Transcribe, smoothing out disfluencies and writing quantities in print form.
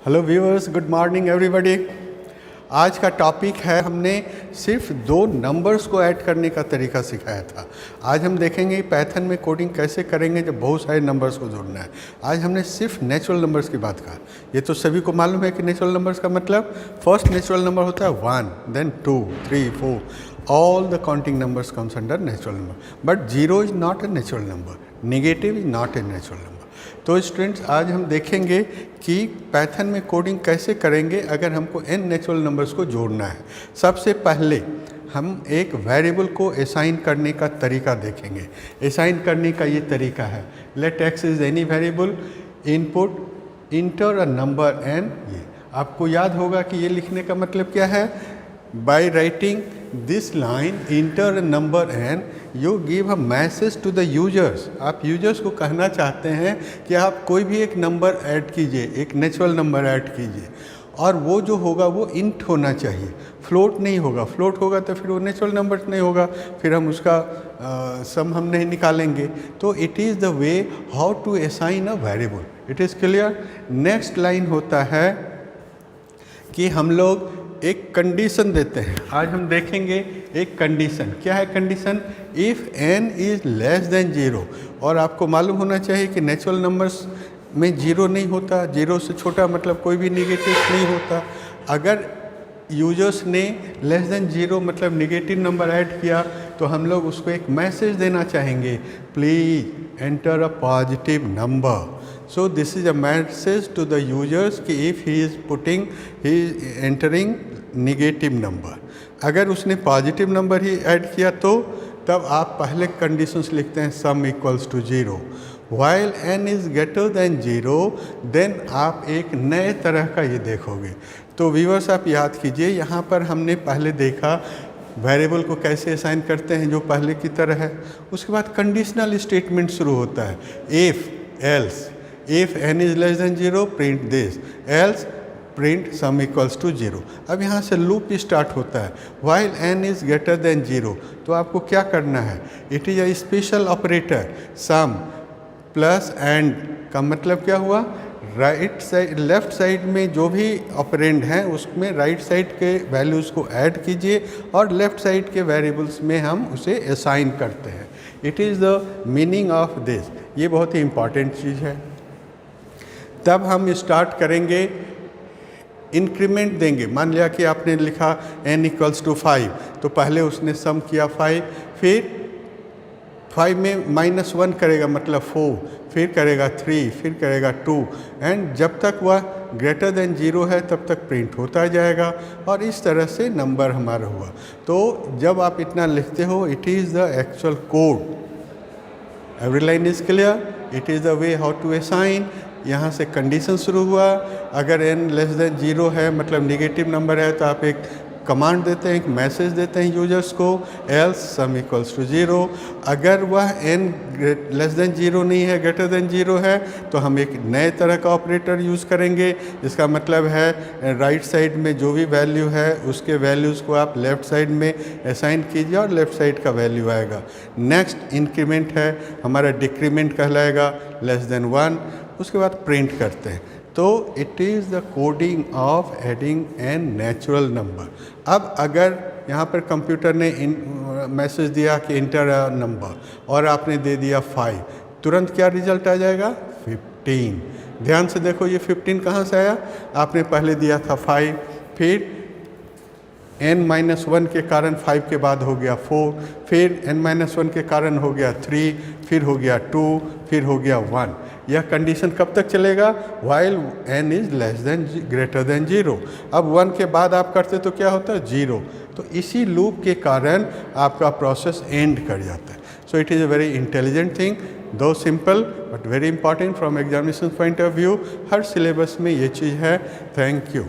Hello viewers, good morning everybody. आज का topic है, हमने सिर्फ 2 नंबर्स को ऐड करने का तरीका सिखाया था। आज हम देखेंगे पाइथन में कोडिंग कैसे करेंगे जब बहुत सारे नंबर्स को जोड़ना है। आज हमने सिर्फ नेचुरल नंबर्स की बात कहा। ये तो सभी को मालूम है कि नेचुरल नंबर्स का मतलब फर्स्ट नेचुरल नंबर होता है 1, then 2, 3, 4, all the counting numbers comes under natural number, but 0 is not a natural number, negative is not a natural number। तो स्टूडेंट्स, आज हम देखेंगे कि पाइथन में कोडिंग कैसे करेंगे अगर हमको n नेचुरल नंबर्स को जोड़ना है। सबसे पहले हम एक वेरिएबल को असाइन करने का तरीका देखेंगे। असाइन करने का ये तरीका है, let x is any variable, input enter a number n। ये आपको याद होगा कि ये लिखने का मतलब क्या है। By writing this line enter number n you give a message to the users. आप यूजर्स को कहना चाहते हैं कि आप कोई भी एक नंबर ऐड कीजिए, एक नेचुरल नंबर ऐड कीजिए, और वो जो होगा वो इंट होना चाहिए, फ्लोट नहीं होगा। फ्लोट होगा तो फिर वो नेचुरल नंबर नहीं होगा, फिर हम उसका सम हम नहीं निकालेंगे। तो it is the way how to assign a variable. It is clear. Next line होता है कि हम लोग एक कंडीशन देते हैं। आज हम देखेंगे एक कंडीशन। क्या है condition? If n is less than 0। और आपको मालूम होना चाहिए कि नेचुरल नंबर्स में 0 नहीं होता, 0 से छोटा मतलब कोई भी निगेटिव नहीं होता। अगर यूजर्स ने लेस देन 0 मतलब निगेटिव नंबर ऐड किया तो हम लोग उसको एक मैसेज देना चाहेंगे, please enter a positive number. So this is a message to the users कि if he is entering negative number। अगर उसने पॉजिटिव नंबर ही ऐड किया तो तब आप पहले कंडीशंस लिखते हैं sum equals to 0। While n is greater than 0 then आप एक नए तरह का ये देखोगे। तो व्यूअर्स, आप याद कीजिए, यहाँ पर हमने पहले देखा वेरिएबल को कैसे असाइन करते हैं जो पहले की तरह है। उसके बाद कंडीशनल स्टेटमेंट शुरू होता है, if, else. If n is less than 0 print this, else print sum equals to 0। अब यहाँ से लूप स्टार्ट होता है, while n is greater than 0। तो आपको क्या करना है? It is a special operator, sum plus and का मतलब क्या हुआ? राइट साइड, लेफ्ट साइड में जो भी ऑपरेंड हैं उसमें राइट साइड के वैल्यूज़ को ऐड कीजिए और लेफ्ट साइड के वेरिएबल्स में हम उसे असाइन करते हैं। It is the meaning of this. ये बहुत ही इम्पॉर्टेंट चीज़ है। तब हम स्टार्ट करेंगे, इंक्रीमेंट देंगे। मान लिया कि आपने लिखा n इक्वल्स टू 5, तो पहले उसने सम किया 5, फिर 5 में -1 करेगा मतलब 4, फिर करेगा 3, फिर करेगा 2, एंड जब तक वह ग्रेटर देन 0 है तब तक प्रिंट होता जाएगा। और इस तरह से नंबर हमारा हुआ। तो जब आप इतना लिखते हो, it is the actual code. Every line is clear. It is the way how to assign. यहाँ से कंडीशन शुरू हुआ। अगर n लेस देन 0 है मतलब निगेटिव नंबर है तो आप एक कमांड देते हैं, एक मैसेज देते हैं यूजर्स को, एल्स सम इक्वल्स टू 0। अगर वह n लेस देन 0 नहीं है, ग्रेटर देन 0 है, तो हम एक नए तरह का ऑपरेटर यूज़ करेंगे, जिसका मतलब है राइट साइड में जो भी वैल्यू है उसके वैल्यूज़ को आप लेफ़्ट साइड में असाइन कीजिए और लेफ़्ट साइड का वैल्यू आएगा। नेक्स्ट इंक्रीमेंट है हमारा, डिक्रीमेंट कहलाएगा, लेस देन 1। उसके बाद प्रिंट करते हैं। तो it is the coding of adding N natural number. अब अगर यहाँ पर कंप्यूटर ने मैसेज दिया कि इंटर अ नंबर और आपने दे दिया 5, तुरंत क्या रिजल्ट आ जाएगा? 15। ध्यान से देखो, ये 15 कहाँ से आया? आपने पहले दिया था 5, फिर n-1 के कारण 5 के बाद हो गया 4, फिर n-1 के कारण हो गया 3, फिर हो गया 2, फिर हो गया 1। यह कंडीशन कब तक चलेगा? while n is less than greater than 0। अब 1 के बाद आप करते तो क्या होता है? 0। तो इसी लूप के कारण आपका प्रोसेस एंड कर जाता है। So it is a very intelligent thing, though simple but very important from examination point of view. हर सिलेबस में ये चीज़ है। Thank you.